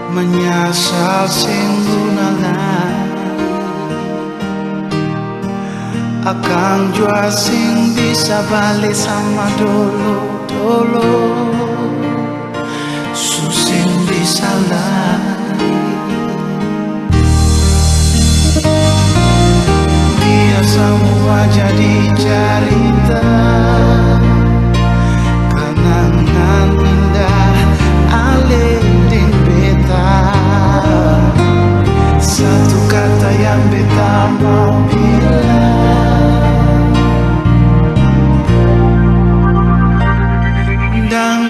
menyasal sing gunalah akang jua sing bisa balik sama dulu susing bisa lah biar semua jadi cerita kenangan indah alih din beta satu kata yang beta mau bilang dan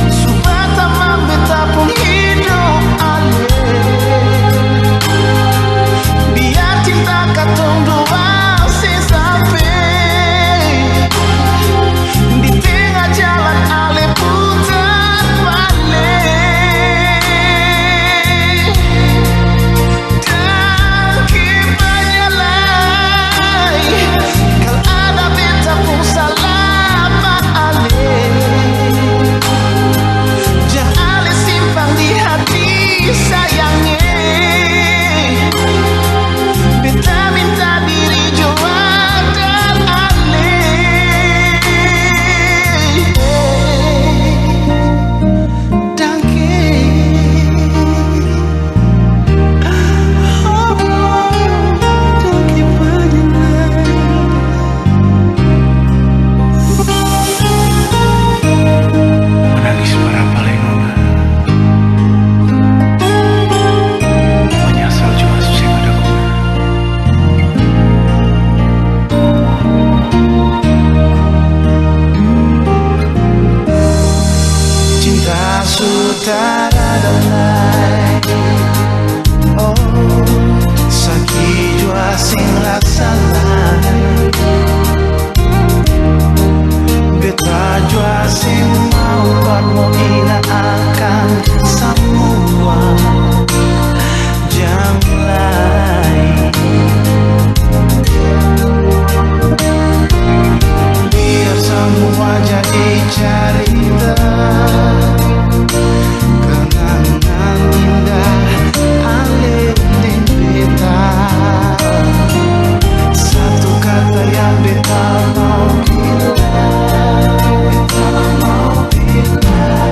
subata mang beta pun hidup alih biar cinta katong dua sampai di tengah jalan alih putar balik dan kipanya lagi kalau ada beta pun salah pak alih jangan alih simpan di hati sayangnya beta minta diri jua dan alih dangke dangke menangis berapa lama menyesal jua susah ada guna cinta sudah ada lagi oh sakit jua sing rasa lagi beta jua sing mau buat mau akan semua jam lain biar semua jadi cerita kenangan indah alih din beta satu kata yang beta mau bilang beta mau bilang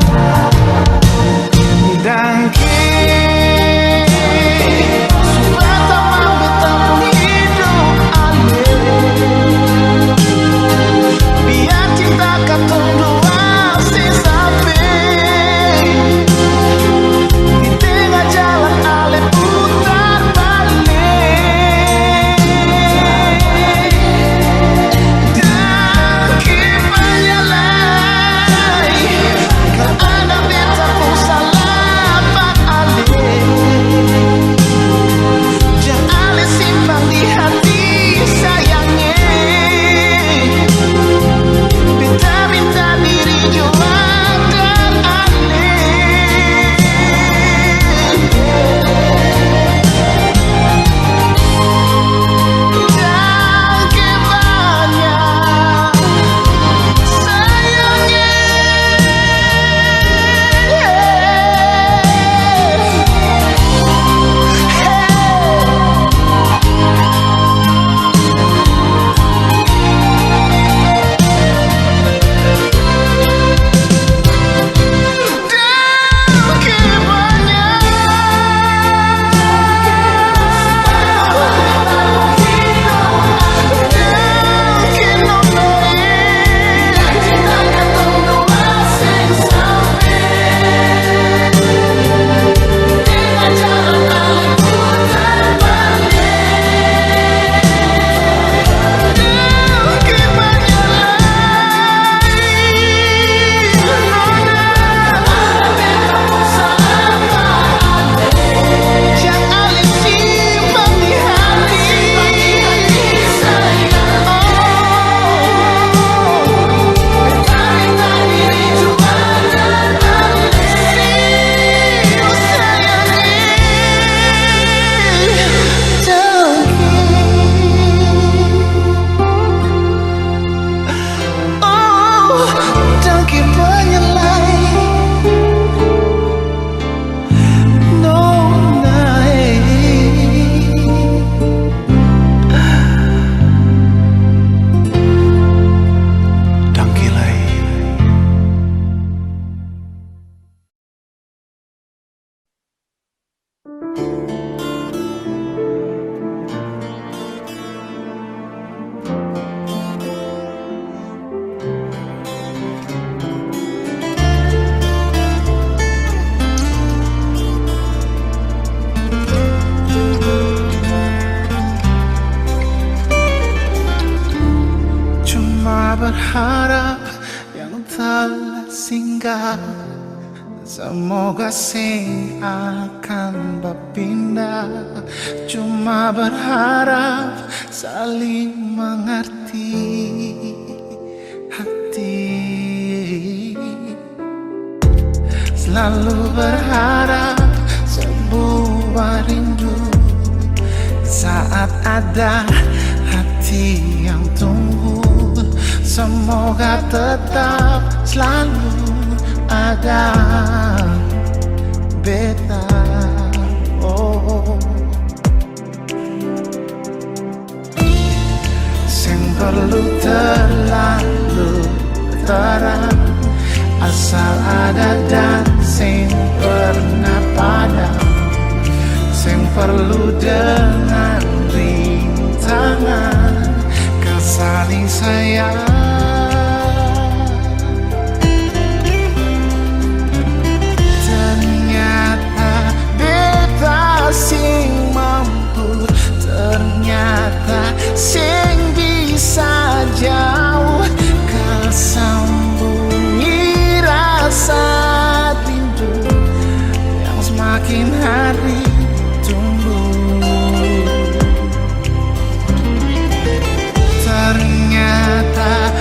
indah. Semoga sing akan berpindah. Cuma berharap saling mengerti hati. Selalu berharap sebuah rindu saat ada hati yang tunggu. Semoga tetap selalu ada beta. Oh, sing perlu terlalu terang, asal ada dan sing pernah padam. Sing perlu dengan rintangan kesaling sayang. Ternyata beta sing mampu, ternyata sing bisa jauh kesambungi rasa rindu yang semakin hari ternyata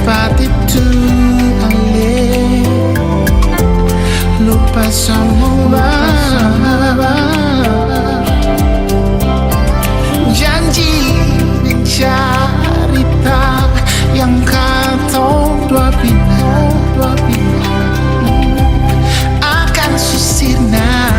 cepat itu alih, lupa semua janji dan cerita yang kau dua bina akan susirna.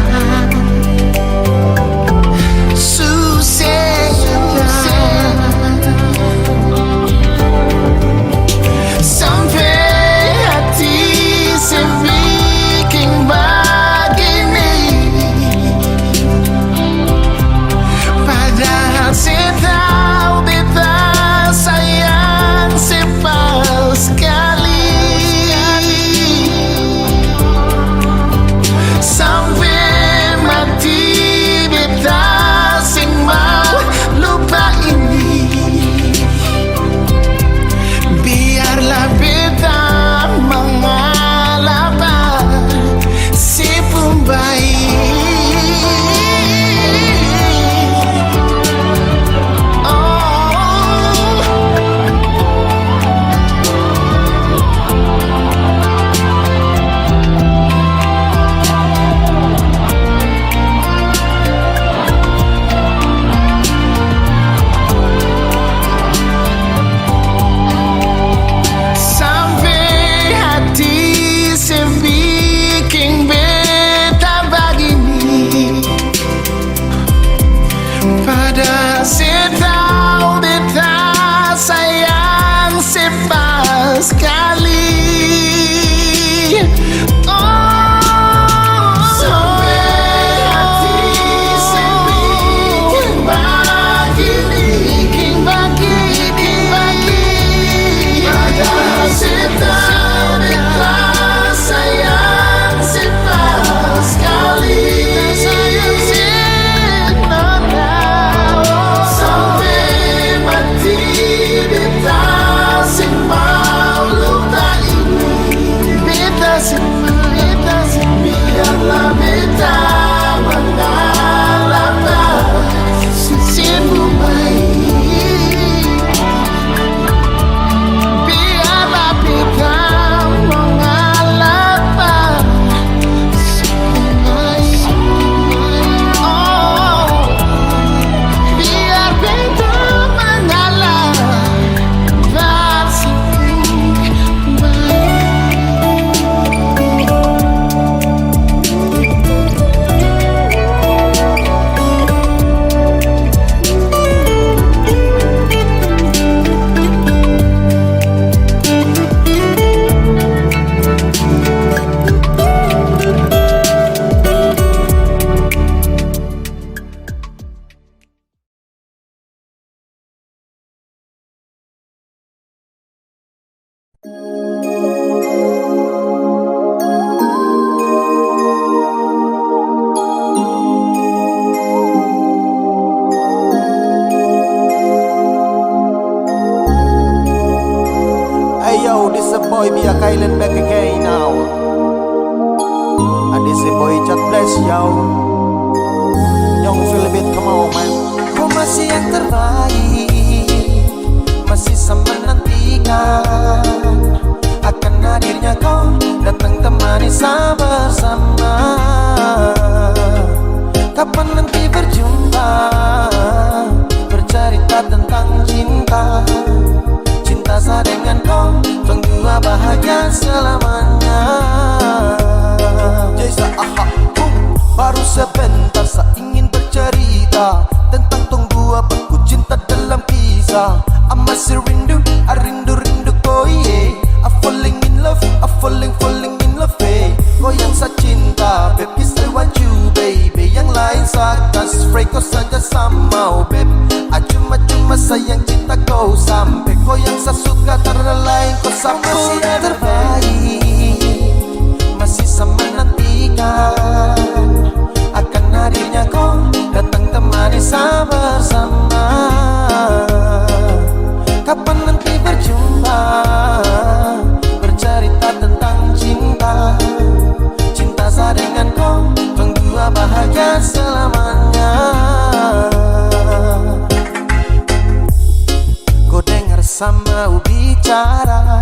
mau bicara,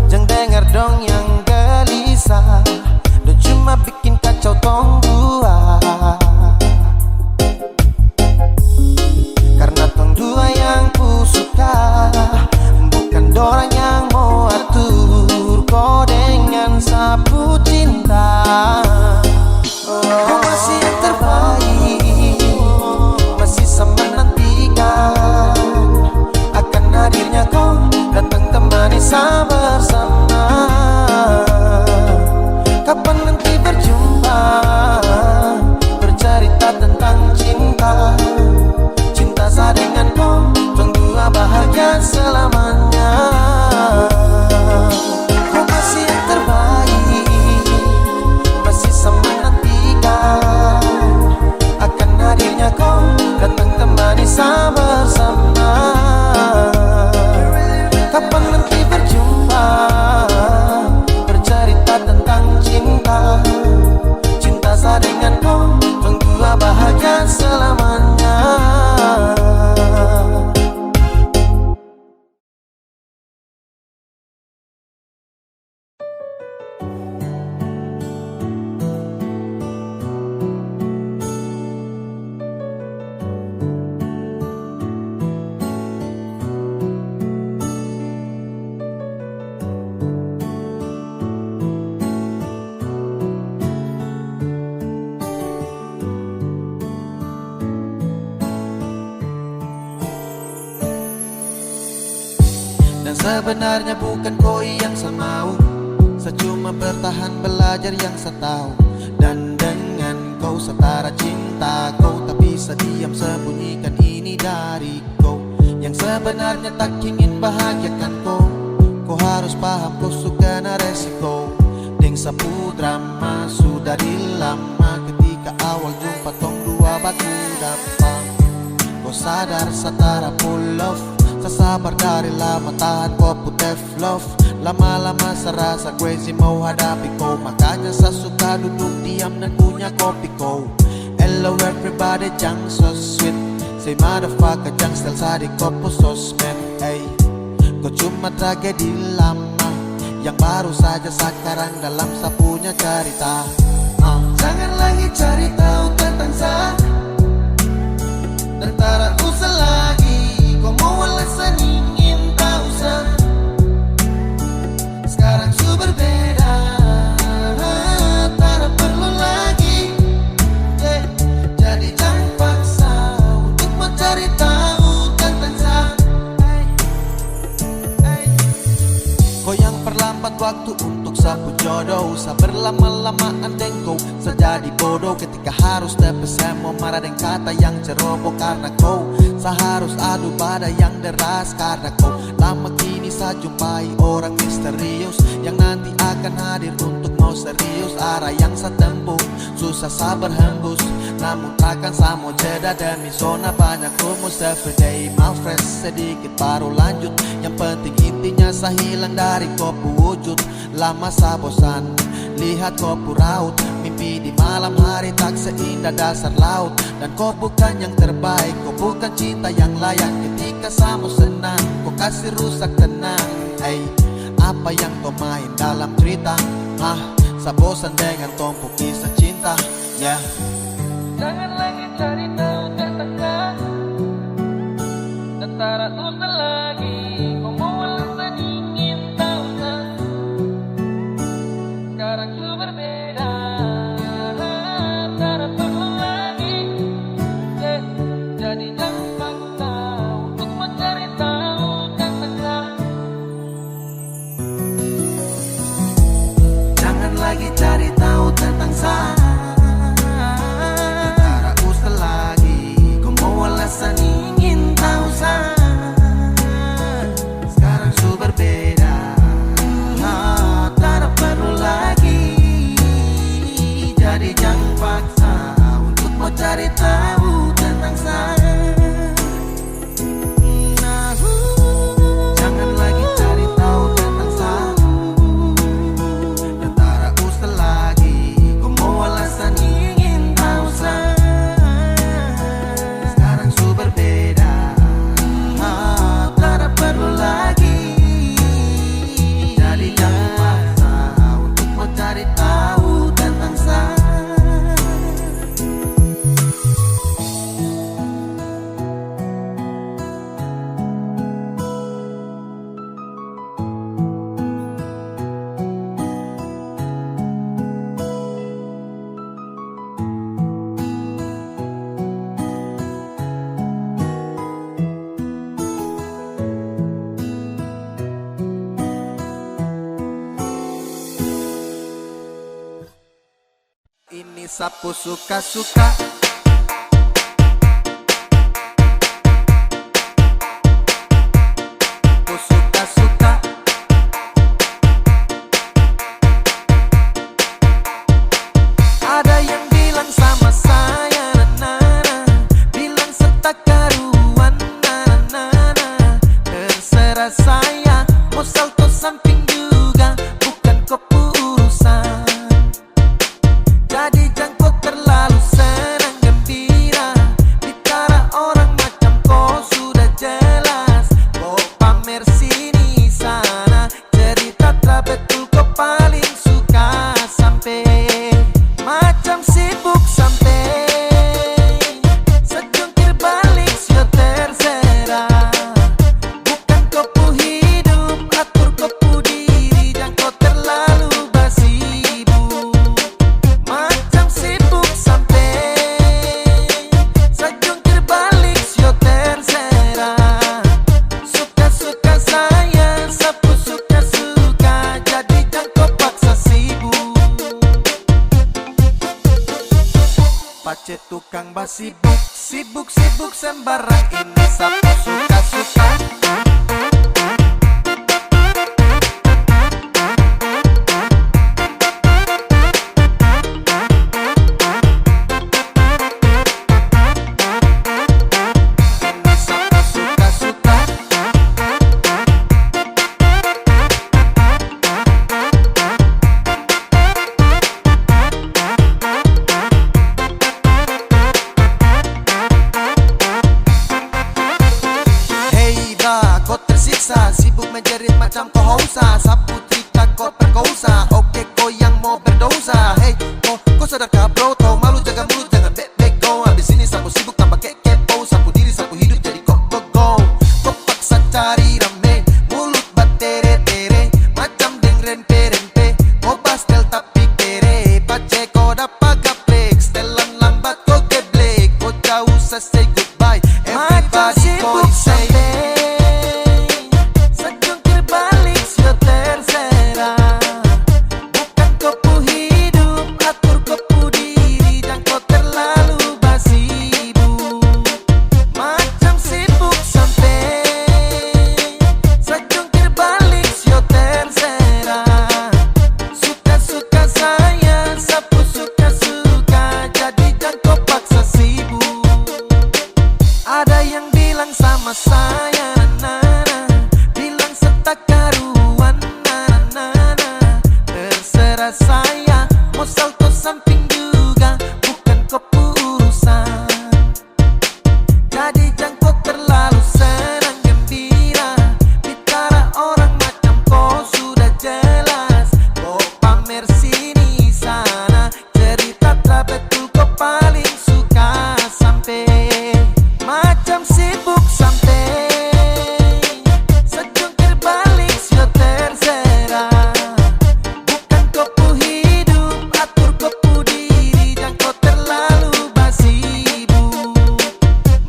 jangan dengar dong yang gelisah. Dan cuma bikin kacau tong dua. Karena tong dua yang ku suka, bukan dorang yang mau atur kau dengan sapu cinta. Kau masih yang terbaik, masih sama menantikan akan hadirnya kau datang temani saya bersama. Kapan nanti berjumpa, bercerita tentang cinta. Cinta saya dengan kau, tong dua bahagia selamanya. Kau masih yang terbaik, masih sama menantikan akan hadirnya kau datang temani saya bersama. Kapan nanti berjumpa, bercerita tentang cinta. Cinta saya dengan kau, tong dua bahagia selamanya. Dan sebenarnya bukan kau yang saya mau, saya cuma bertahan belajar yang saya tahu. Dan dengan kau setara cinta kau, tak bisa diam sembunyikan ini dari kau. Yang sebenarnya tak ingin bahagiakan kau, kau harus paham kau suka na resiko. Deng sapu drama sudah dilama, ketika awal jumpa tong dua batu dapat. Kau sadar setara full love, sasabar dari lama tahan kau putih love. Lama-lama serasa crazy mau hadapi kau, makanya saya suka duduk diam dan punya kopi kau. Hello everybody, jang so sweet, say motherfucker jang style sa di kopo sosmed. Hey, kau cuma tragedi lama yang baru saja sekarang dalam sa punya cerita. Jangan lagi cari tahu tentang saya, dan tak usah lagi kau mau alasan ingin tahu saya. Sekarang su berbeda, tak perlu lagi, jadi jangan paksa untuk mencari tahu tentang saya. Kau yang perlambat waktu untuk sapu jodoh, sa berlama-lamaan deng kau sejadi bodoh. Ketika harus tepes saya mau marah dengan kata yang ceroboh. Karena kau seharus adu badai yang deras. Karena kau lama kini saya jumpai orang misterius yang nanti akan hadir untuk mau serius. Arah yang saya tempuh susah saya berhembus, namun takkan saya mau jeda demi zona banyak rumus. Everyday mau fresh sedikit baru lanjut. Yang penting intinya saya hilang dari kopu wujud. Lama saya bosan lihat kopu raut, mimpi di malam hari tak seindah dasar laut. Dan kau bukan yang terbaik, kau bukan cinta yang layak. Ketika sama senang, kau kasih rusak tenang. Hey, apa yang kau main dalam cerita? Saya bosan dengan tumpuk kisah cinta. Yeah. Jangan lagi cari tahu tentang kau, dan tak usah lagi kau mau alasan ingin tahu saya. Sekarang su berbeda, tak perlu lagi, jadi jangan paksa untuk mencari tahu tentang saya. Jangan lagi cari tahu tentang saya, tak usah lagi kau mau alasan ingin tahu saya. sapu suka-suka. Ada yang bilang sama saya, na-na-na, bilang setak karuan, na-na-na. Terserah saya, mau salto samping juga, bukan kau urusan. Jadi jangan kau terlalu senang gembira, bicara orang macam kau sudah jelas. Kau pamer sini sana, cerita tak betul kau paling suka. Sampai macam sibuk sampai sejungkir balik sio terserah. Bukan kau hidup, atur kau diri, jangan kau terlalu basibuk. Macam sibuk sampai sejungkir balik sio terserah. Suka-suka saya, sapu suka-suka, jadi jangan kau paksa sibuk. Pace tukang basibuk, sibuk-sibuk sembarang, ini sapu suka-suka. Ini sapu suka-suka. Hei dah, kau tersiksa, sibuk menjerit macam kau hausa. Sapu cerita kau perkosa, oke kau yang mau berdosa. Hei, kau sadarkah bro, tau malu jaga mulut, jangan bek-bek go. Abis ini sapu sibuk tambah kepo, sapu diri, sapu hidup jadi kok go. Kau paksa cari rame, mulut batere-tere, macam deng rempe-rempe. Kau pastel tapi kere, pace kau dapat gaplek, setelan lambat kau geblek. Kau jauh say goodbye, everybody kau say. Sejungkir balik sio terserah. Bukan kau hidup, atur kau diri, jangan kau terlalu basibuk. Macam sibuk sampai sejungkir balik sio terserah. Suka-suka saya, sapu suka-suka, jadi jangan kau paksa sibuk. Ada yang bilang sama saya, na-na, bilang setak karuan, na-na-na. Terserah saya, mau salto samping juga, bukan kau urusan. Jadi jangan kau terlalu senang gembira, bicara orang macam kau sudah jelas. Kau pamer sini sana, cerita tak betul kau paling suka. Sampai macam sibuk sampai sejungkir balik sio terserah. Bukan kau hidup, atur kau diri, jangan kau terlalu basibuk.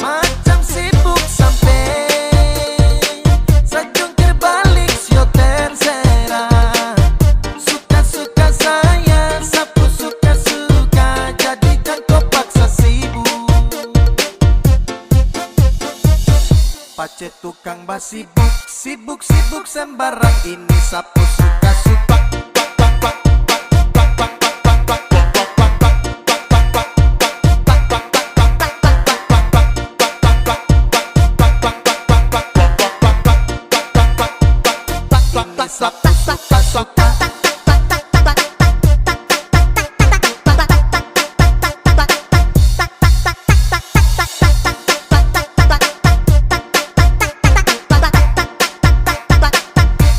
Macam sibuk sampai sejungkir balik sio terserah. Suka-suka saya, sapu suka-suka, jadi jangan kau paksa sibuk. Pace tukang basibuk, sibuk-sibuk sembarang, ini sapu suka-suka. Ini sapu suka-suka.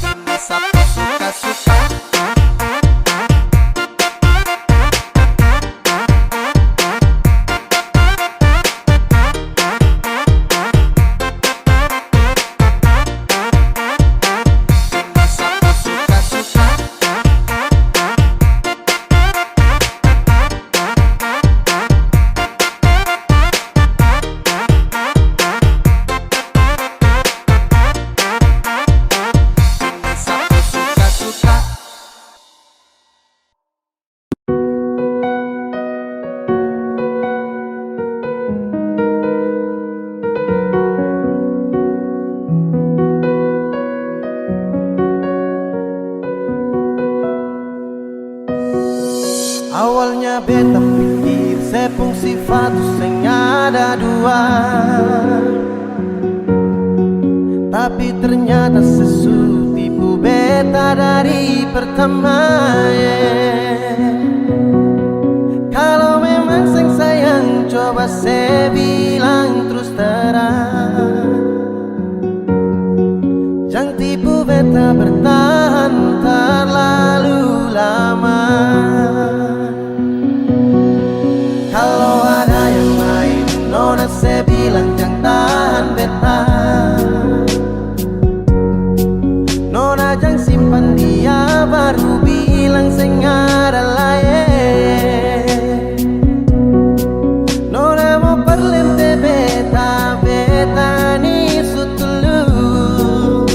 Ini sapu suka-suka. Pokoknya beta pikir sepung sifat sing ada dua, tapi ternyata sesu tipu beta dari pertama. Kalau memang sing sayang coba saya bilang terus terang, jangan tipu beta bertahan terlalu lama. Kalau ada yang lain nona saya bilang jangan tahan beta, nona jangan simpan dia baru bilang saya ada lain. Nona mau perlente beta, beta ni sutulus.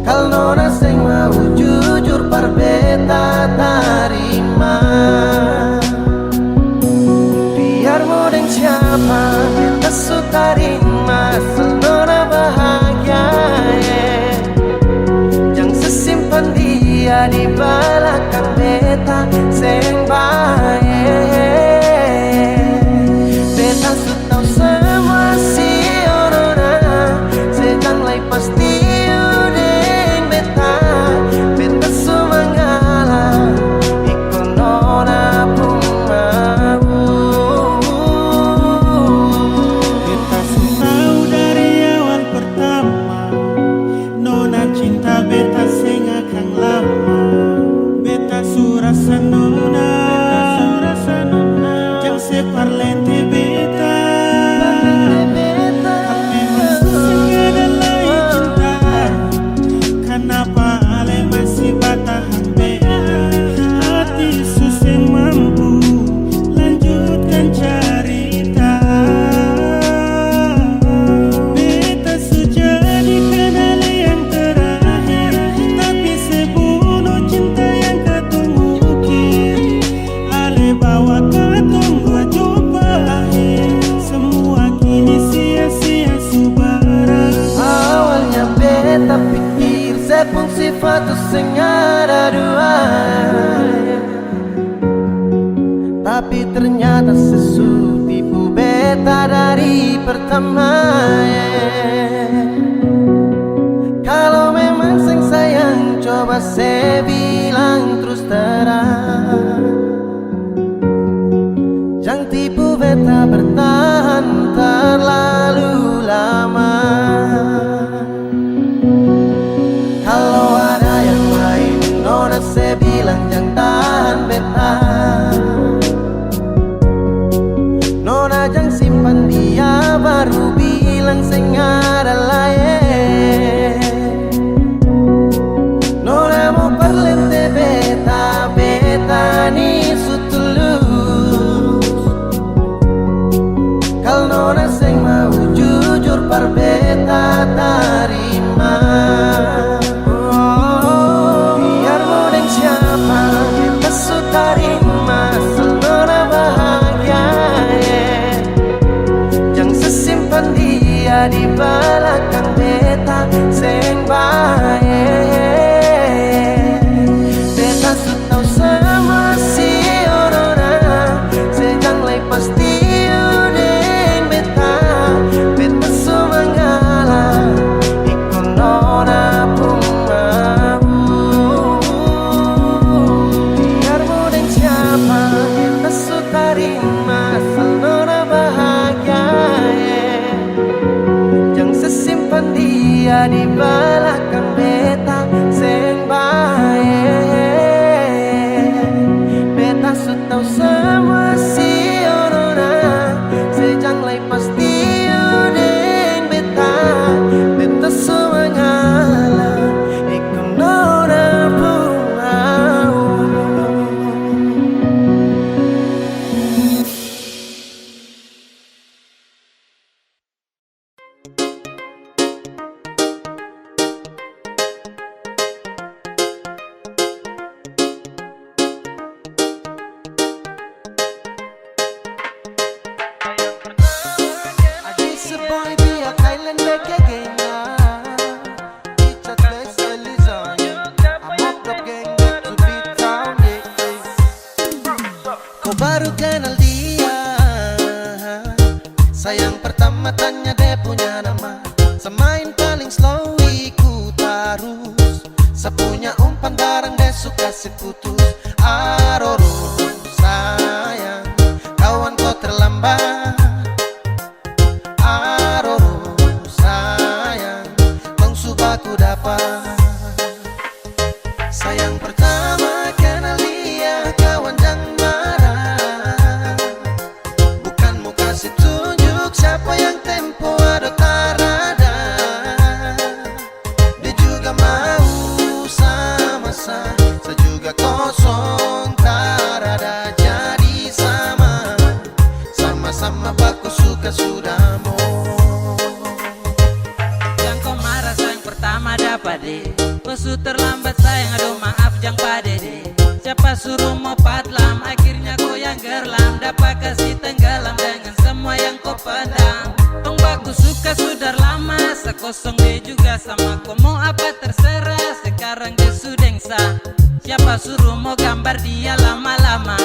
Kalau nona sing mau jujur par beta tarima, biar mau deng siapa beta su tarima asal nona bahagia. Jangan sesimpan dia di belakang beta sing baik. Beta su tau semua si nona, sedang lai pasti udeng beta. Beta su mengalah ikut nona pun mau. Beta su tahu dari awal pertama, nona cinta beta sing akan lama. Beta su rasa nona, jang separ lente beta. Memang susah ada lagi cinta, kenapa ale masih batahan beta? Hati susah mampu lanjutkan cerita. Beta sudah dikenal yang terakhir, tapi sebunuh cinta yang ketemu ukir. Ale bawa ketemu jumpa akhir, semua kini sia-sia subara. Awalnya beta pikir sepung sifat sing ada dua, tapi ternyata sesu tipu beta dari pertama. Kalau memang sing sayang coba saya bilang terus terang, jangan tipu beta bertahan terlalu lama. Kalau ada yang lain nona saya bilang jangan tahan beta, nona jangan simpan dia baru bilang saya ada lain. Nona mau perlente beta, beta ni sutulus. Kalau nona sing mau jujur par beta tarima. Biar mau deng siapa beta su tarima asal nona bahagia. Jangan sesimpan dia di belakang beta sing baik. Beta su tau semua si nona, sedang lai pasti udeng beta. Beta su mengalah ikut nona pun mau. Biar mau deng siapa beta su tarima asal nona bahagia. Jangan sesimpan dia di belakang beta sing baik. Beta su tau semua si nona, sejang lai pasti udeng beta. Beta su mengalah ikut nona pun mau. main paling slow ikut arus. Sapunya umpan barang deh suka si putus. Aroro sayang, kawan kau terlambat. Aroro sayang, tong subaku dapat. Sayang pertama kenal dia, kawan jangan marah. Bukan mau kasih tunjuk siapa yang tempo ada tarada. Dia juga mau sama-sama, saya juga kosong tarada. Jadi sama-sama baku suka sudah mau. Yang kau marah sayang pertama dapat deh. Pesu terlambat sayang, aduh maaf jang padede. Siapa suruh mau padlam, akhirnya kau yang gerlam. Dapat kasih tenggelam dengan semua yang kau pedang. Tong baku suka sudah lama, sekosong dia juga sama. Kau mau apa terserah, sekarang dia sudah sah. Siapa suruh mau gambar dia lama-lama,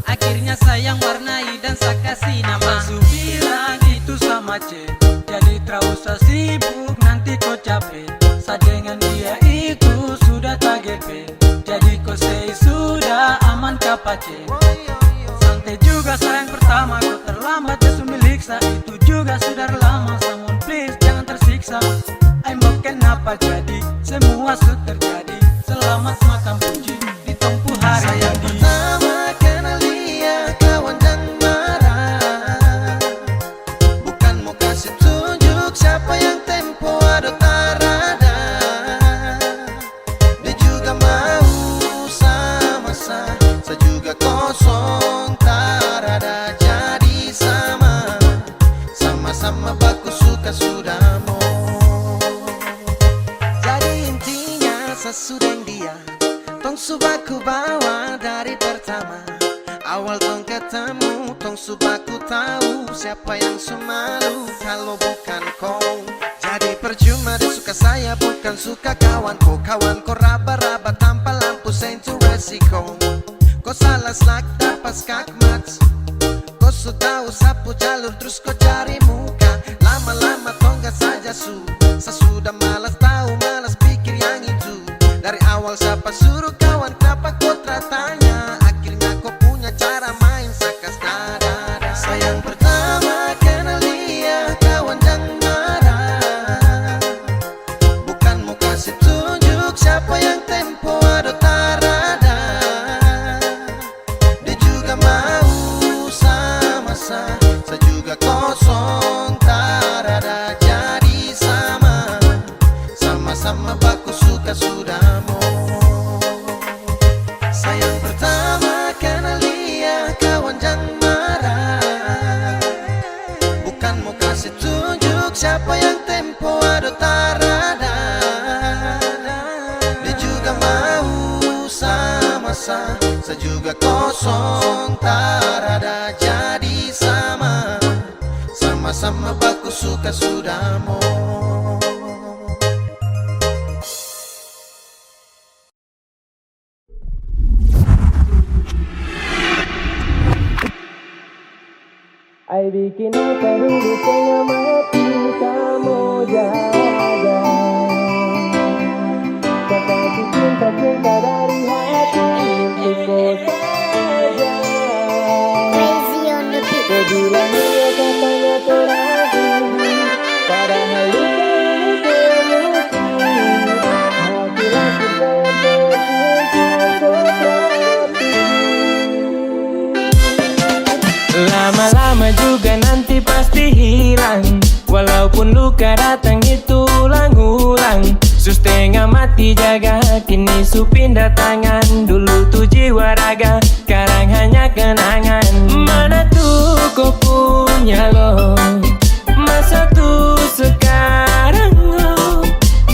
akhirnya sayang warnai dan saya kasih nama. Su bilang itu sama C, jadi terlalu sibuk nanti kau capek. Sa dengan dia itu sudah KGP, jadi kau say sudah aman kapace. Santai juga sayang pertama kau terlambat ya milik sa. Itu juga sudah lama, someone please jangan tersiksa. I'm okay kenapa jadi semua sudah terjadi. Selamat makan puji di tempuh hari Sayang jadi. pertama kenal dia, kawan jangan marah. Bukan mau kasih tunjuk siapa yang tempo ada tarada. Dia juga mau sama-sama, saya juga kosong tarada. Jadi sama-sama baku suka sudah mau. Jadi intinya sesudeng dia, tong subaku bawa dari pertama. Awal tong ketemu, tong subaku tahu siapa yang semalu kalau bukan kau. Jadi percuma dia suka saya, bukan suka kawanku. Kawanku raba-raba tanpa lampu sentuh resiko. Kau salah selak dapat skakmat. Kau sudah sapu jalur terus kau cari muka. Lama-lama tonggak saja sesudah malas tahu, malas pikir yang itu. Dari awal siapa suruh kawan, kenapa kau tanya? Akhirnya kau punya cara main sakas dada. Sayang pertama kenal dia, kawan jangan marah. Bukan mau kasih tunjuk siapa yang tempo ada tarada. Dia juga mau sama-sama, saya juga kosong tarada. Jadi sama-sama baku suka sudah mau. Sayang pertama kenal dia, kawan jangan marah. Bukan mau kasih tunjuk siapa yang tempo ada tarada. Dia juga mau sama-sama, saya juga kosong tarada. Jadi sama-sama baku suka sudah mau. Ay bikin apa dulu tengah mati kamu jaga. Kau kasih cinta-cinta dari hati untukku saja. Kau bilang dia katanya terakhir, padahal luka ini terbukti. Laki-laki saya tercinta seperti. Lama-lama juga nanti pasti hilang. Walaupun luka datang itu ulang-ulang. Setengah mati jaga, kini su pindah tangan. Dulu tuh jiwa raga, sekarang hanya kenangan. Mana tuh kau punya lo, masa tuh sekarang lo.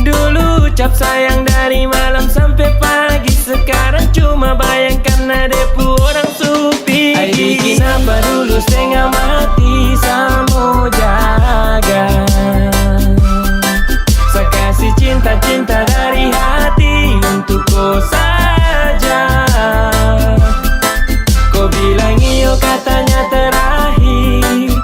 Dulu ucap sayang dari malam sampai pagi. Sekarang cuma bayangkan ada orang supi. Ay bikin apa dulu setengah mati sama jaga. Saya kasih cinta-cinta dari hati untuk kau saja. Kau bilang iyo katanya terakhir,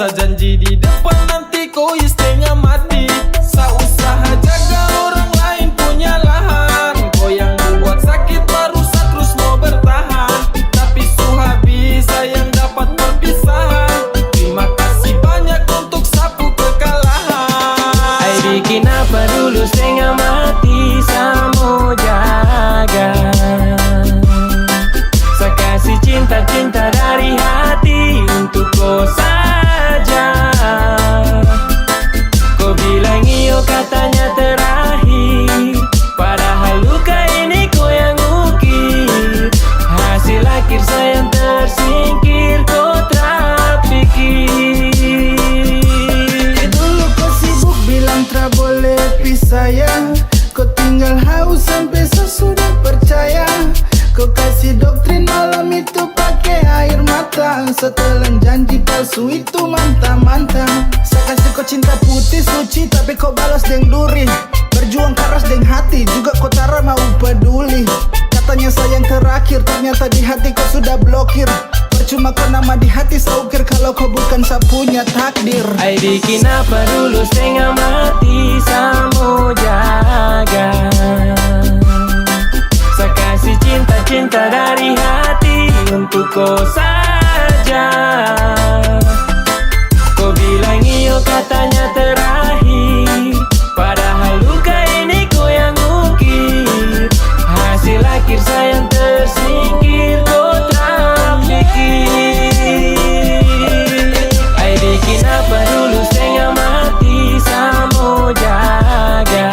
Sa janji di depan nanti kau setengah mati. Sa usaha jaga orang lain punya lahan. Kau yang buat sakit baru sa terus mau bertahan. Tapi su habis sayang dapat perpisahan. Terima kasih banyak untuk sapu kekalahan. Ay bikin apa dulu setengah mati, sa mau jaga. Sa kasih cinta-cinta dari hati untuk kau saja. Kau bilang iyo katanya terakhir, padahal luka ini kau yang ukir. Hasil akhir sayang tersingkir, kau tak pikir. Dulu kau sibuk bilang tak boleh pisah ya. Kau tinggal haus sampai sesudah percaya. Kau kasih doktrin malam itu pakai air mata. Setelan janji palsu itu mantap-mantap. Saya kasih kau cinta putih suci, tapi kau balas deng duri. Berjuang keras deng hati, juga kau tara mau peduli. Katanya sayang terakhir, ternyata di hati kau sudah blokir. Percuma kau nama di hati saukir kalau kau bukan sapunya takdir. Ay bikin apa dulu setengah mati, sa mau jaga. Sa kasih cinta-cinta dari hati untuk kau saja. Kau bilang iyo katanya terakhir, padahal luka ini kau yang ukir. Hasil akhir sayang tersingkir, kau tak pikir. Ay bikin apa dulu setengah mati, sa mau jaga.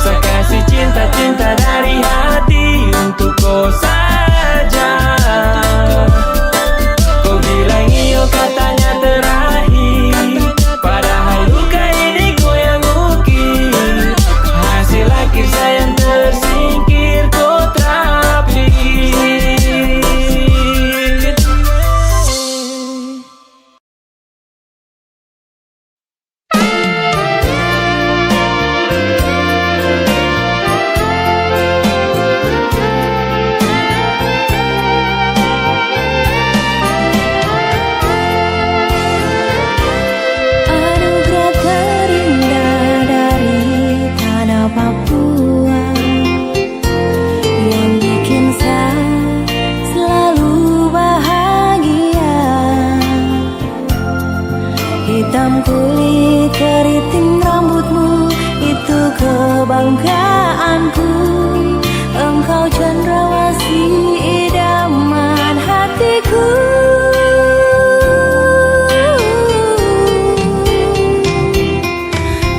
Sa kasih cinta-cinta dari hati untuk kau saja. Kau bilang iyo katanya terakhir, padahal luka ini kau yang ukir. Hasil akhir sayang tersingkir, kau tak pikir. Anugerah terindah dari tanah Papua yang bikin saya selalu bahagia. Hitam kulit keriting rambutmu itu kebanggaanku. Engkau cendrawasih idaman hatiku.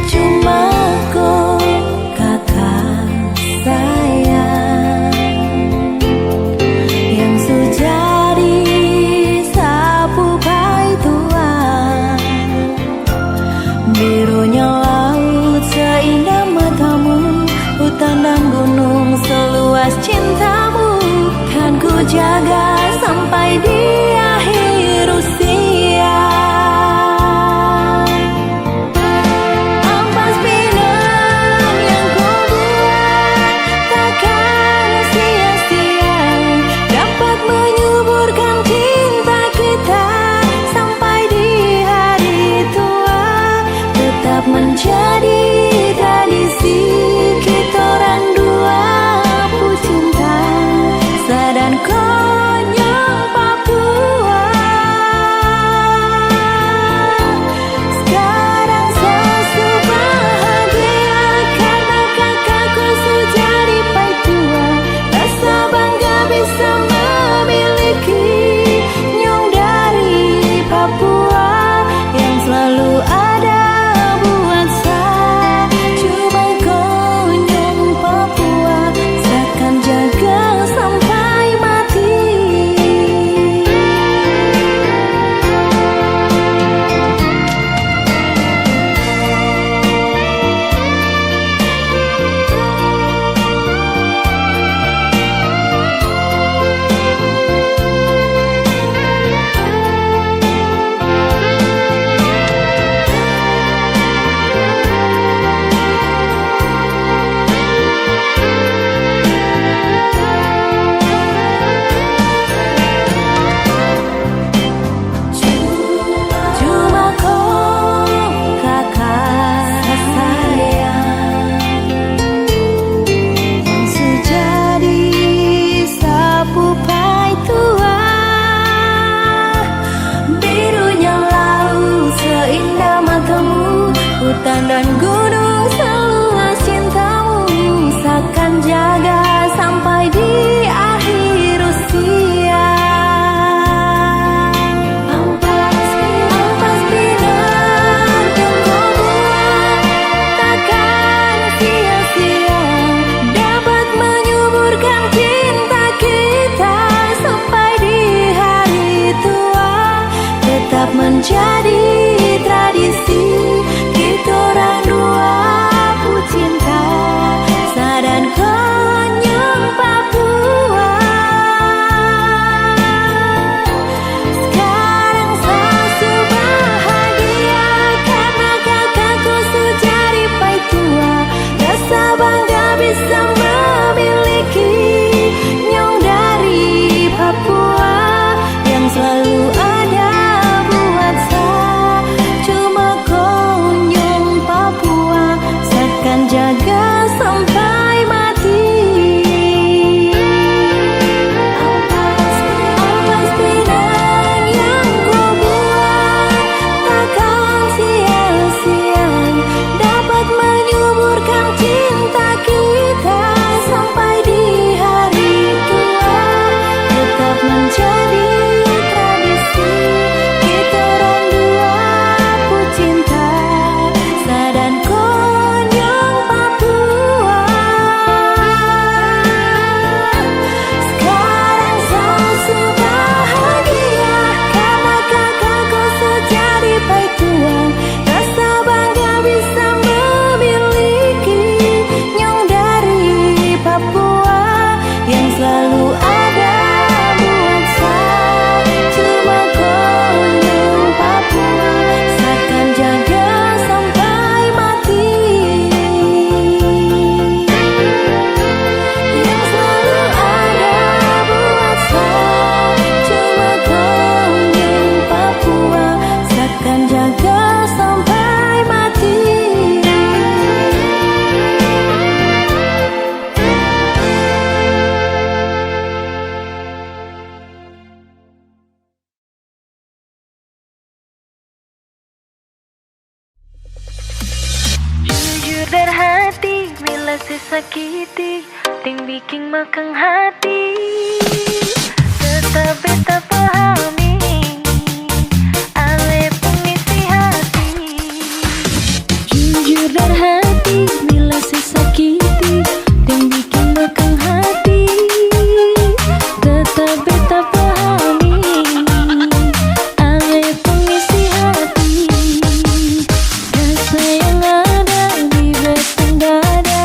Cuma kau kakak sayang yang sejadi sapu pai tua. Birunya laut seindah matamu, hutan dan gunung seluas cintamu. Kan ku jaga sampai di akhir usia. Ampas pinang yang kau buat takkan sia-sia, dapat menyuburkan cinta kita sampai di hari tua. Tetap menjadi tradisi kita orang dua, pu cinta sa dan konyol Papua. Lautan dan gunung seluas cintamu Akan jaga sampai di akhir usia. Ampas pinang yang kau buat takkan sia-sia, dapat menyuburkan cinta kita sampai di hari tua. Tetap menjadi tradisi kita orang dua cinta Sadan Konyong Papua. Sekarang saya bahagia karena kakakku sudah dipai tua. Rasa bangga bisa memiliki nyong dari Papua yang selalu ada buat saya. Cuma Konyong Papua akan jaga sampai mati. Ampas pinang yang kau buat takkan sia-sia, dapat menyuburkan cinta kita sampai di hari tua. Tetap menjadi tradisi kita orang dua cinta Sadan Konyong Papua. Sekarang saya bahagia karena kakakku sudah dipai tua. Rasa bangga bisa memiliki nyong dari Papua yang selalu ada buat saya. Cuma Konyong Papua akan jaga sampai mati. Yang selalu ada buat saya. Cuma Konyong Papua akan jaga sampai mati. Jujur dari hati bila sesakiti ting bikin makang hati. Tetap beta pahami ale pengisi hati. Jujur dari hati bila sesakiti ting bikin makang hati. Tetap beta pahami ale pengisi hati. Rasa yang ada di batang dada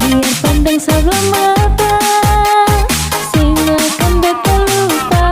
biar pandang sebelah mata, sing akan beta lupa.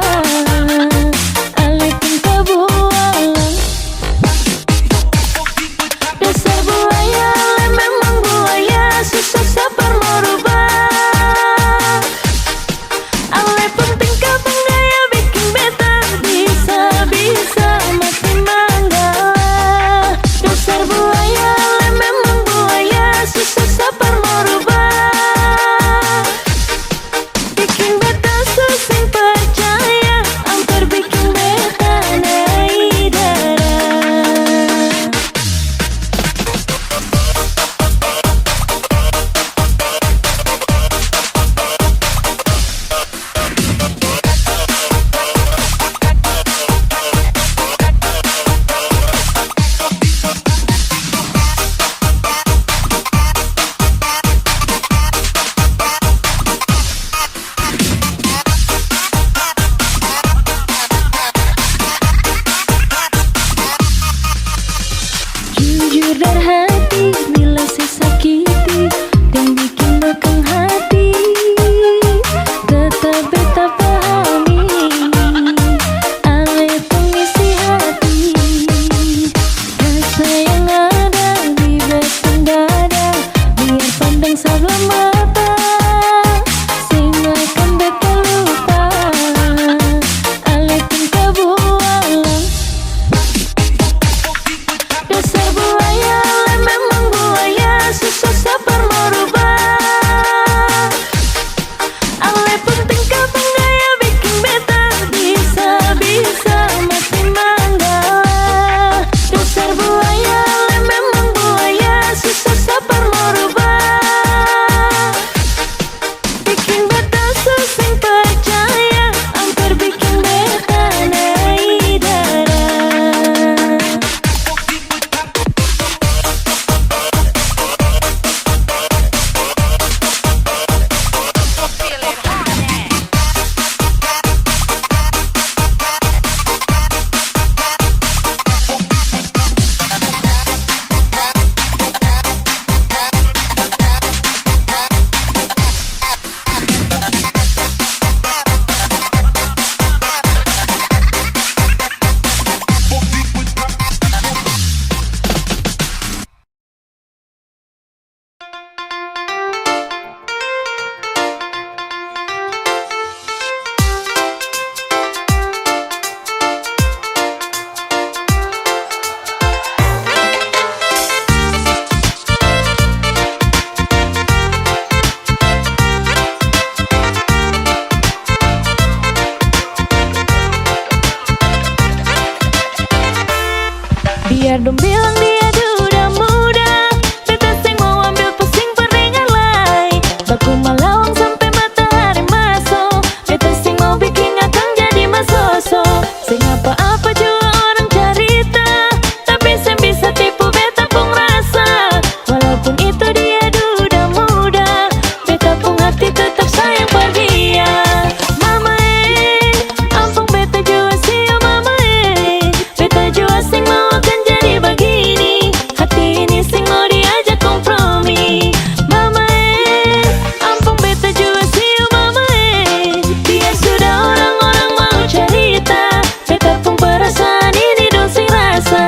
Biar dong bilang dia duda muda, beta sing mau ambil pusing peringan lai. Baku malawang sampai matahari masuk, beta sing mau bikin akang jadi masoso. Sing apa-apa jua orang cerita, tapi sing bisa tipu beta pung rasa. Walaupun itu dia duda muda, beta pung hati tetap sayang pada dia. Mama ampun beta jua sih mama beta jua sing mau akan jadi begini. Hati ini sing mau diajak kompromi. Mama ampun beta jua sih mama biar sudah orang-orang mau cerita, beta pun perasaan ini dong sing rasa.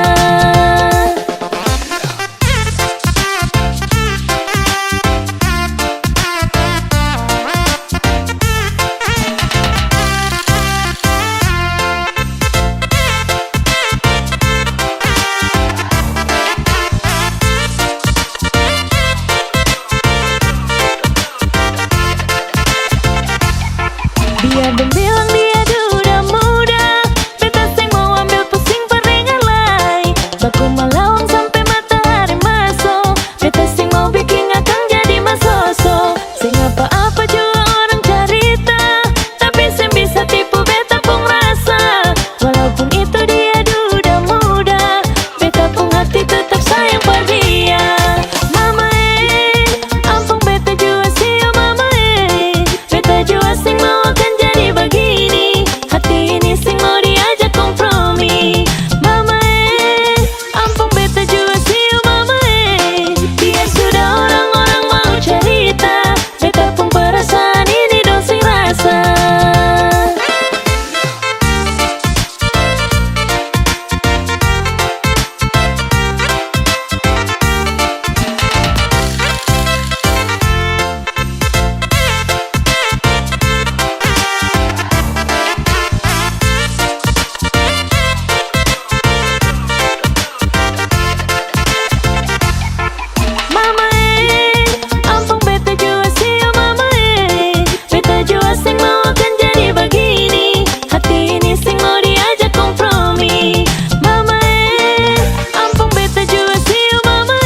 Biar dong bilang dia duda muda, beta sing mau ambil pusing peringan lai. Baku malawang sampai matahari masuk, beta sing mau bikin akang jadi masoso. Sing apa-apa jua orang cerita, tapi sing bisa tipu beta pung rasa. Walaupun itu dia duda muda, beta pung hati tetap sayang pada dia. Mama ampun beta jua sih mama beta jua sing mau akan jadi begini. Hati ini sing mau diajak kompromi. Mama ampun beta jua sih mama biar sudah orang-orang mau cerita, beta pun perasaan ini dong sing rasa. Mama ampun beta jua sih mama beta jua sing mau akan jadi begini. Hati ini sing mau diajak kompromi. Mama ampun beta jua sih mama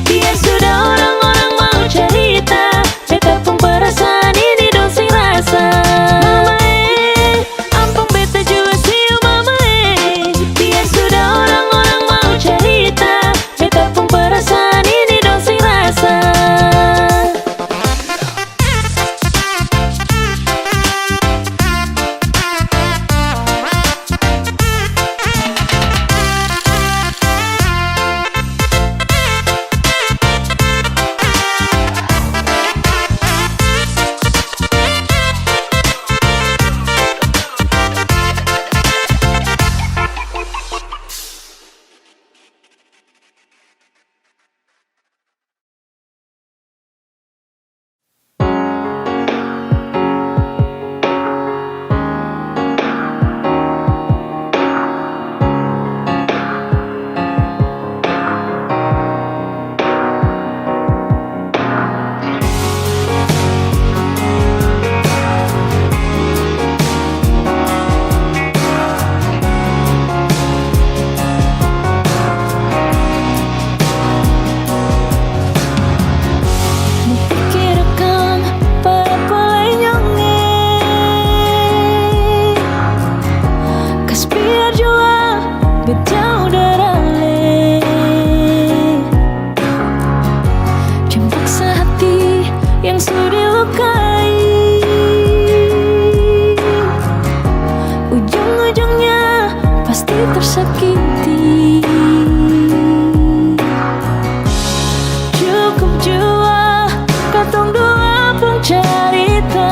biar sudah orang-orang mau cerita, beta pun perasaan ini dong sing rasa. Mama ampun beta jua sih mama biar sudah orang-orang mau cerita, beta pun perasaan ini dong sing rasa. Pikir akang para kulay nyonge, kas biar jua bejauh darale. Jangan paksa hati yang sudah dilukai, ujung-ujungnya pasti tersakiti. Cukup jua katong dua pun cerita,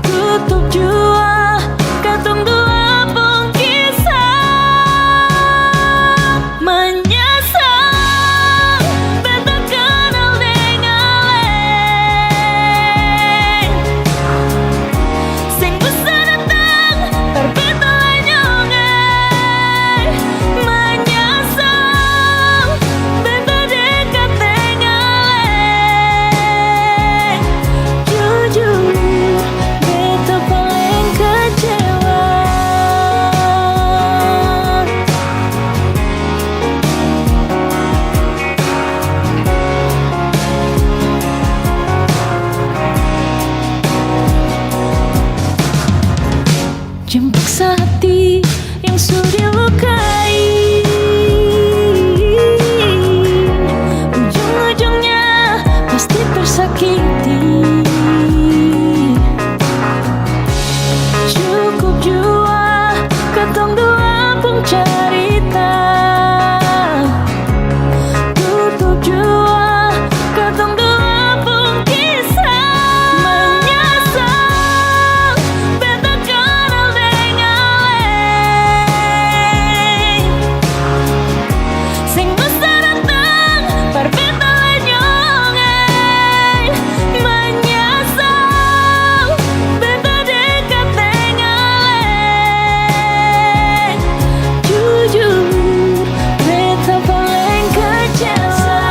tutup jua katong dua pun kisah. Menyesal beta kenal dengan lain, sing bisa datang berbeda nyonge. sudah lukai, ujung-ujungnya pasti tersakiti. Cukup jua ketong dua pun cerita, tutup jua ketong dua pun kisah. Menyesal beta kenal dengan sing mesti datang par beta lenyong. Menyesal beta dekat dengan jujur beta paling kecewa.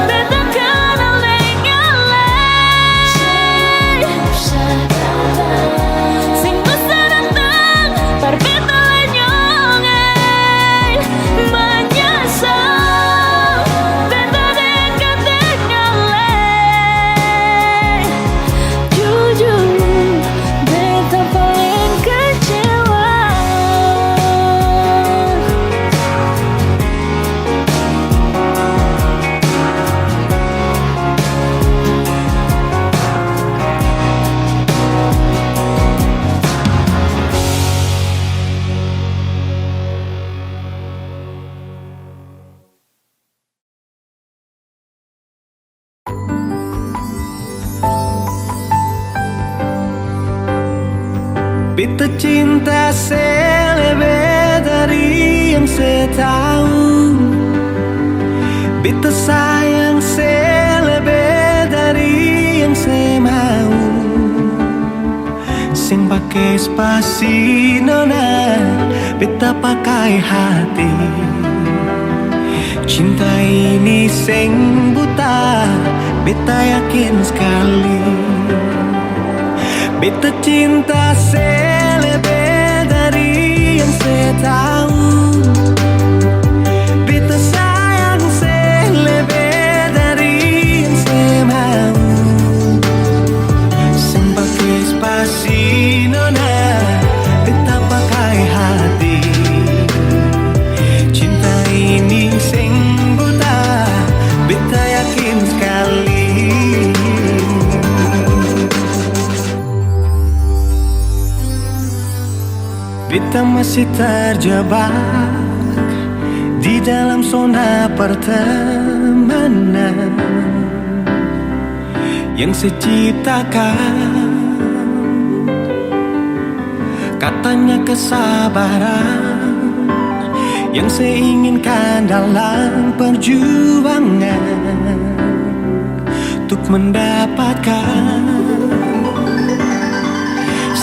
Beta kenal dengan sing mesti datang par beta lenyong. Menyesal beta dekat dengan jujur beta paling kecewa. Beta cinta selebih dari yang saya tahu, beta sayang selebih dari yang saya mau. Sing pakai spasi nona, beta pakai hati. Cinta ini sing buta, beta yakin sekali. Beta cinta selebih dari yang saya tahu, beta sayang selebih dari yang saya mau. Sing pakai spasi nona, beta pakai hati. Cinta ini sing buta, beta yakin sekali. Beta masih terjebak di dalam zona pertemanan yang saya ciptakan. Katanya kesabaran yang saya inginkan dalam perjuangan untuk mendapatkan.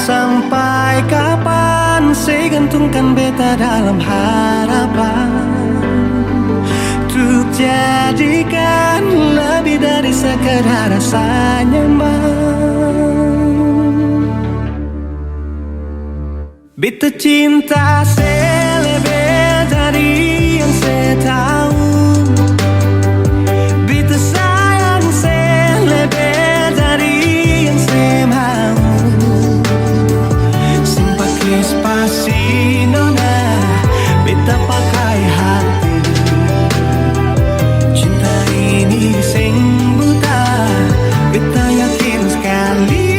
Sampai kapan saya gantungkan beta dalam harapan untuk jadikan lebih dari sekedar rasa nyaman. Beta cinta selebih dari yang saya tahu, beta sayang selebih dari yang saya mau. Spasi nona, beta pakai hati. Cinta ini sing buta, beta yakin sekali.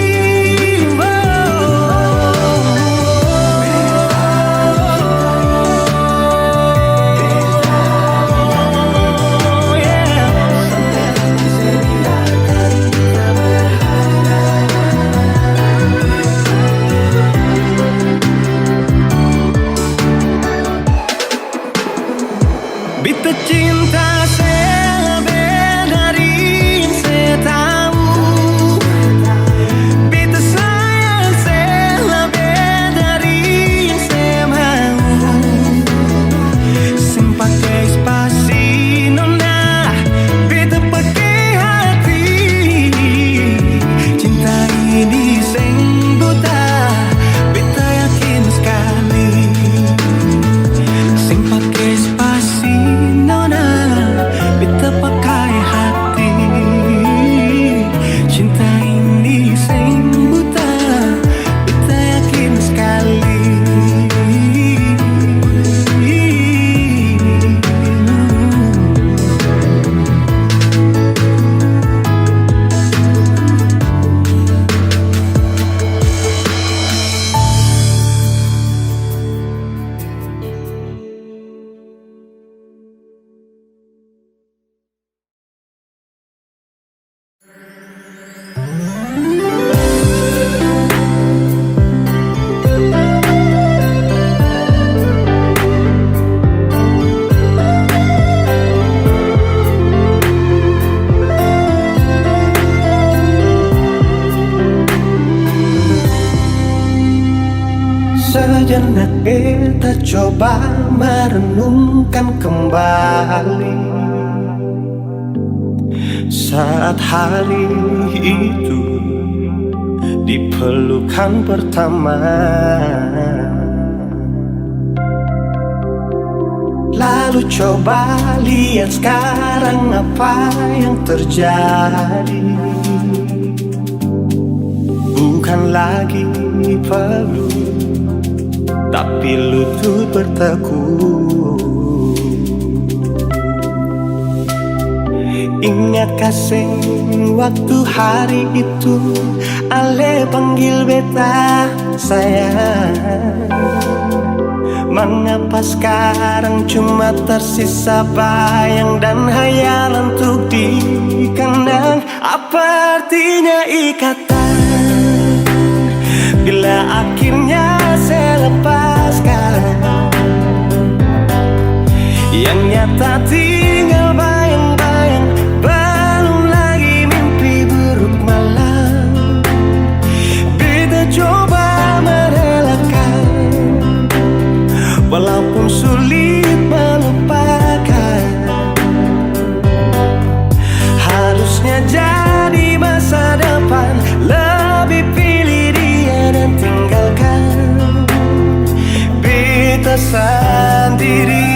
Sejenak kita coba merenungkan kembali saat hari itu di pelukan pertama. Lalu coba lihat sekarang apa yang terjadi. Bukan lagi peluk, tapi lutut bertekuk. Ingat kasih waktu hari itu Ale panggil beta sayang. Mengapa sekarang cuma tersisa bayang dan hayalan untuk dikenang? Apa artinya ikatan bila akhirnya saya lepaskan? Yang nyata tinggal bayang-bayang, belum lagi mimpi buruk malam. Beta coba merelakan, walaupun sulit melupakan. Harusnya jadi masa depan, lebih pilih dia dan tinggalkan beta sendiri.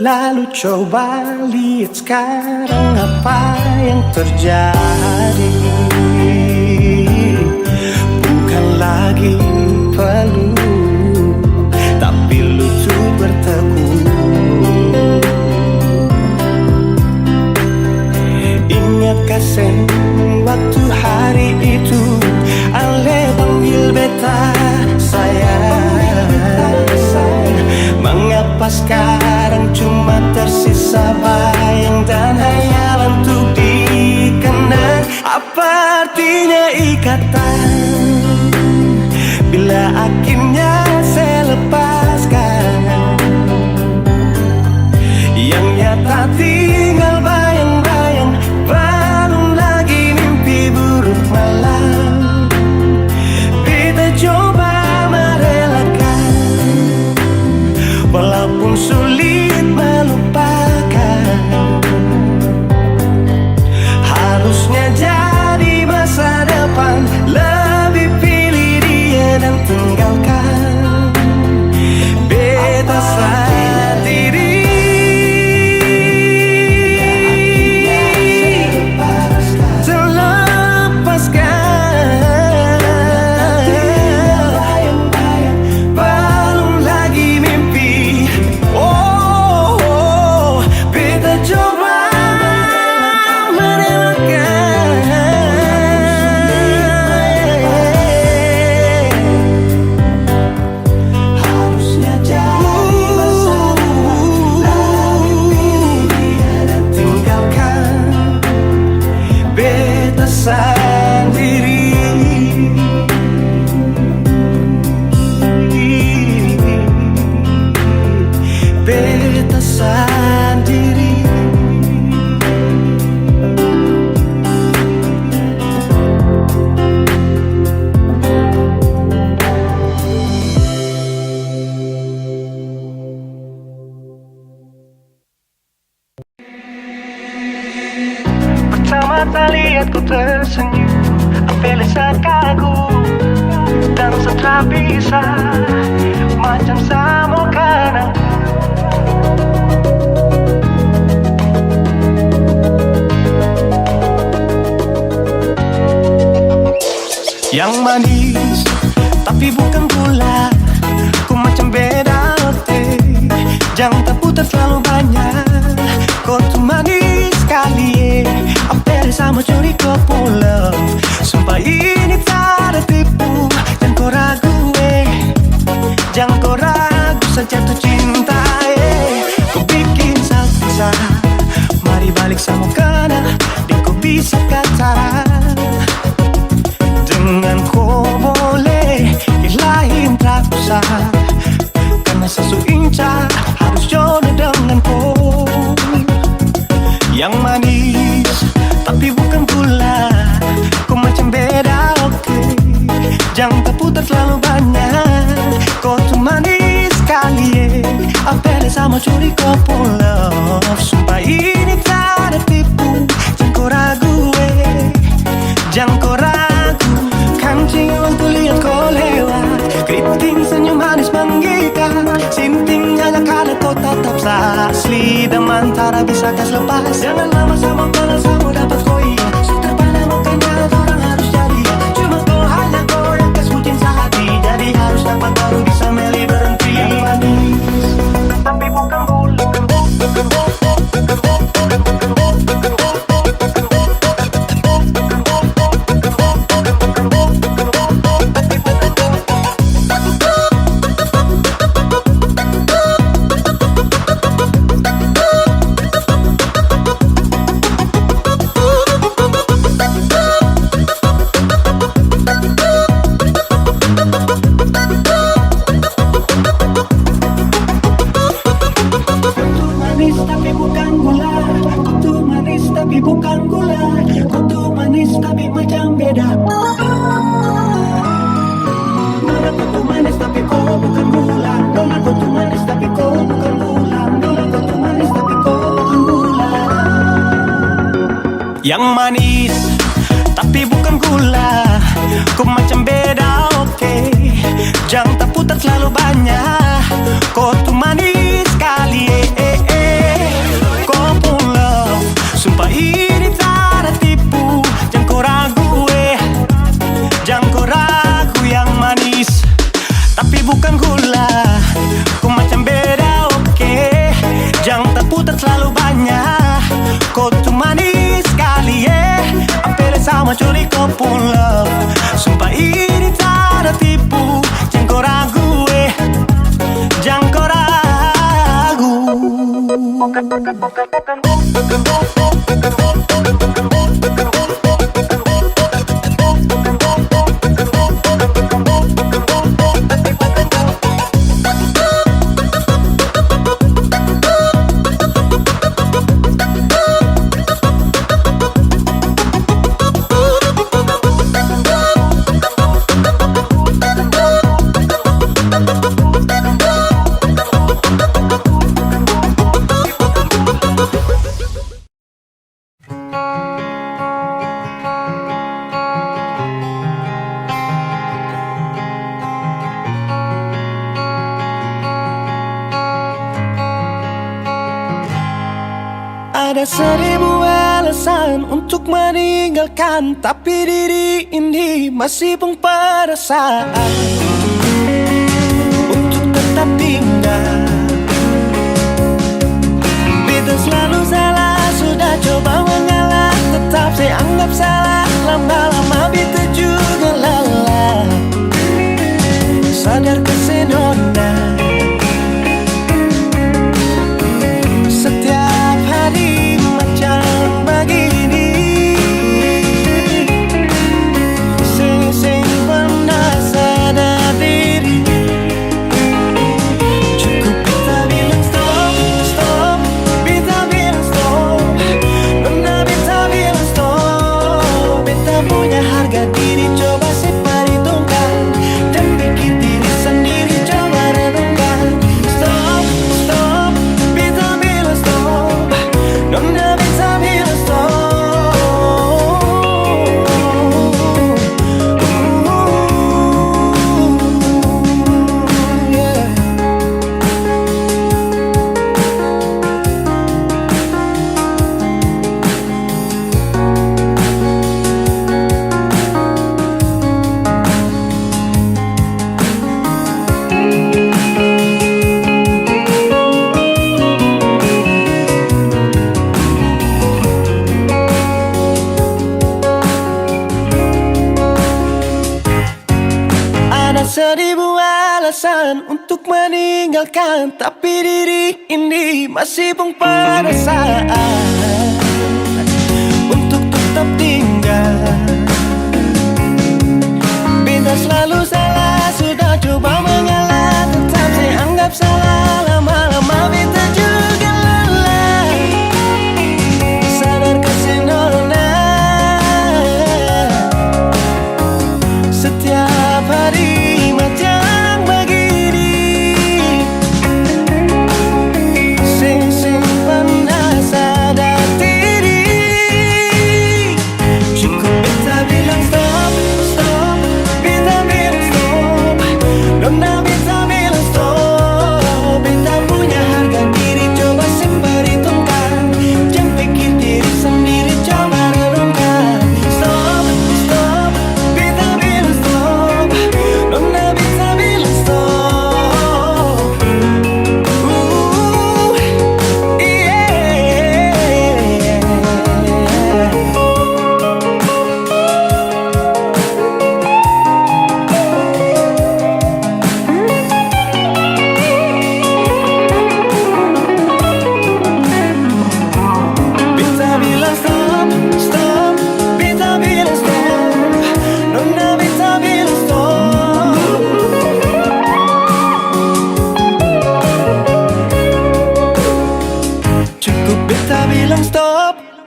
Lalu coba lihat sekarang apa yang terjadi. Bukan lagi peluk, tapi lutut bertekuk. Ingat kasih waktu hari itu Ale panggil beta sayang. Mengapa sekarang cuma tersisa bayang dan hayalan untuk dikenang? Apa artinya ikatan bila akhirnya saya lepaskan? Yang nyata tinggal bayang-bayang, belum lagi mimpi buruk malam. Kita coba merelakan, walaupun sulit melupakan. Harusnya jadi masa depan, lebih pilih dia dan tinggalkan beta sendiri. Pertama lihat ku tersenyum, apel kagum dan setelah bisa macam sama kanan. Yang manis tapi bukan gula, ku macam beda teh. Jangan terputar terlalu banyak, kau tuh manis sekali. Apel sama curi kau pulang, sumpah ini tak ada tipu. Jangan kau ragu jangan kau ragu saja tuh cinta. Kau bikin salsa, mari balik sama kena di ku bisa kata dengan kau boleh ilahin tak usah karena sesuinca harus jodoh dengan kau yang manis tapi bukan gula kau macam beda okay. Jangan terputar terlalu banyak kau tuh manis kali apel sama curi kau pun love sumpah ini tak ada tipu jangan kau ragu jangan kau ragu kancing waktu lihat kau lewat keriting senyum manis menggigit sinting hanya karena kau tetap asli dan mantara bisa kas lepas jangan lama sama balas sama dapat kau iya terpandang makanya orang harus jadi cuma kau hanya kau yang kas bucin sehati jadi harus dapat baru bisa milih berhenti yang manis tapi bukan gula yang manis tapi bukan gula kau macam beda okay. Jangan terputar terlalu banyak kau tuh manis sekali kau pun love sumpah ini tak ada tipu jangan kau ragu jangan kau ragu yang manis tapi bukan gula kau macam beda okay. Jangan terputar terlalu banyak kau tuh manis sekali apel sama curi kau pun love sumpah ini tak ada tipu jangan kau ragu jangan kau ragu Ada 1000 alasan untuk meninggalkan tapi diri ini masih pun perasaan untuk tetap tinggal. Beta selalu salah, sudah coba mengalah, tetap saya anggap salah. Lama-lama beta juga lelah. Sadar kesenona setiap hari macam begini. Sing pernah sadar diri. Cukup beta bilang stop, stop. Beta bilang stop. Benar beta bilang stop. Beta punya harga diri, coba seperhitungkan dan bikin diri sendiri coba renungkan. Stop, stop. Beta bilang stop. Benar beta bilang stop. Yeah. Ada 1000 alasan untuk meninggalkan, tapi diri ini masih pun perasaan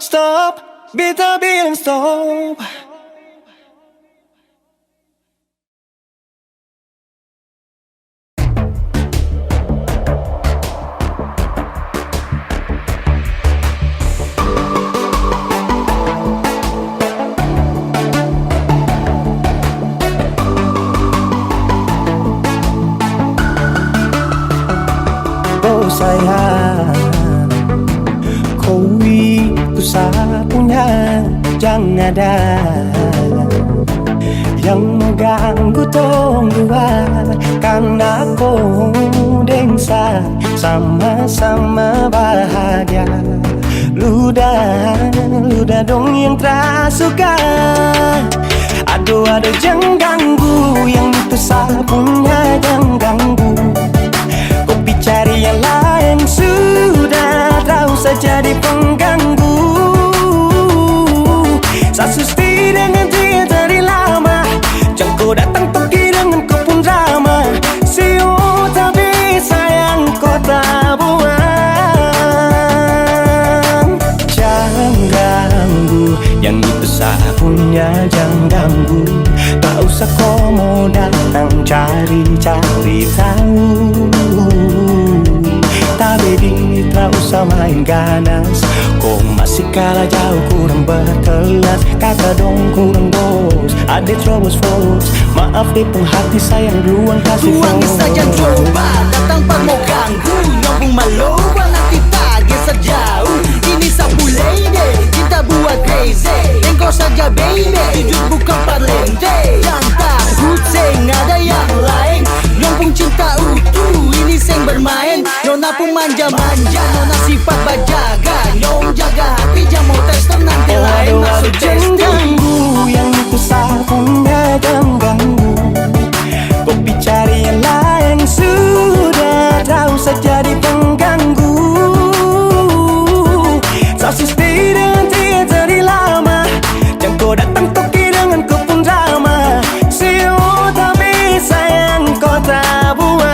stop, beta bilang stop. Oh sayang, kau itu satunya, jangan ada yang mengganggu tong dua. Karena kau dengsa sama-sama bahagia. Luda dong yang tersuka. Aduh jangan ganggu, yang itu sapunya jangan ganggu. Kopi cari yang lain sudah, tak usah jadi pengganggu. Sasusti dengan dia dari lama, jangan kau datang pergi dengan kau pun drama. Siu tapi sayang kau tak buang. Jangan ganggu, yang itu sapunya jangan ganggu. Tak usah kau mau datang cari-cari tahu. Tapi tak usah main ganas, kau masih kalah jauh, kurang berkelas. Kata dong kurang bos, ada terobos force. Maaf deh penghati sayang ruang kasih Tuangi saja coba, datang pak mau ganggu. Nyambung maloba nanti target sejauh. Ini sapu lady, cinta buat crazy. Engkau saja baby, jujur bukan parlente. Jangan takut seng ada yang lain. Nyompong cinta utuh, ini seng bermain. Nona pun manja-manja, nona sifat bajaga. Nyong jaga hati, jangan mau tes nanti lain masuk jangan testi. ganggu, yang itu sapunya jangan ganggu. Kopi cari yang lain sudah, tak usah jadi pengganggu. Sasusti dengan dia dari lama, jangan kau datang toki dengan kau pun drama. Siu tapi sayang kau tak buang.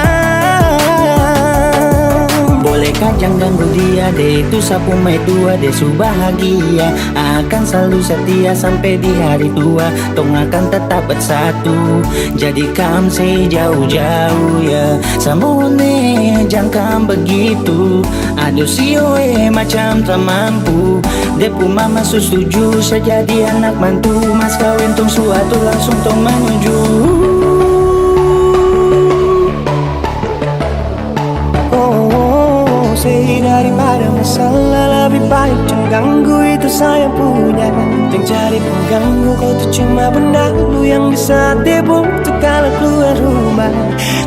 Bolehkah jangan ganggu dia deh, itu sapu mai tua deh su bahagia. Akan selalu setia sampai di hari tua, tong akan tetap bersatu. Jadi kam say jauh-jauh ya, samone jangan begitu. Aduh sioe macam tak mampu, depu mama setuju saya jadi anak mantu. Mas kawin tong suatu langsung tong menuju. Say daripada masalah lebih baik jangan ganggu, itu saya punya. Jangan cari pengganggu, kau tuh cuma benda lu yang bisa dibukti kalau keluar rumah.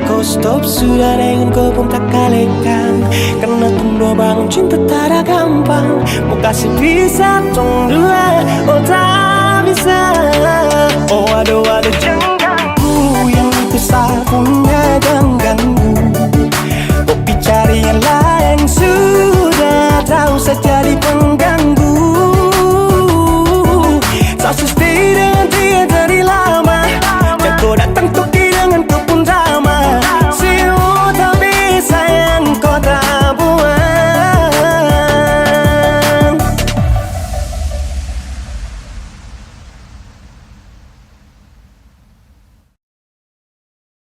Kau stop sudah dengan kau pun tak kalekan, karena tunggu bangun cinta tak ada gampang. Mau kasih bisa tong dua, oh tak bisa. Oh aduh jangan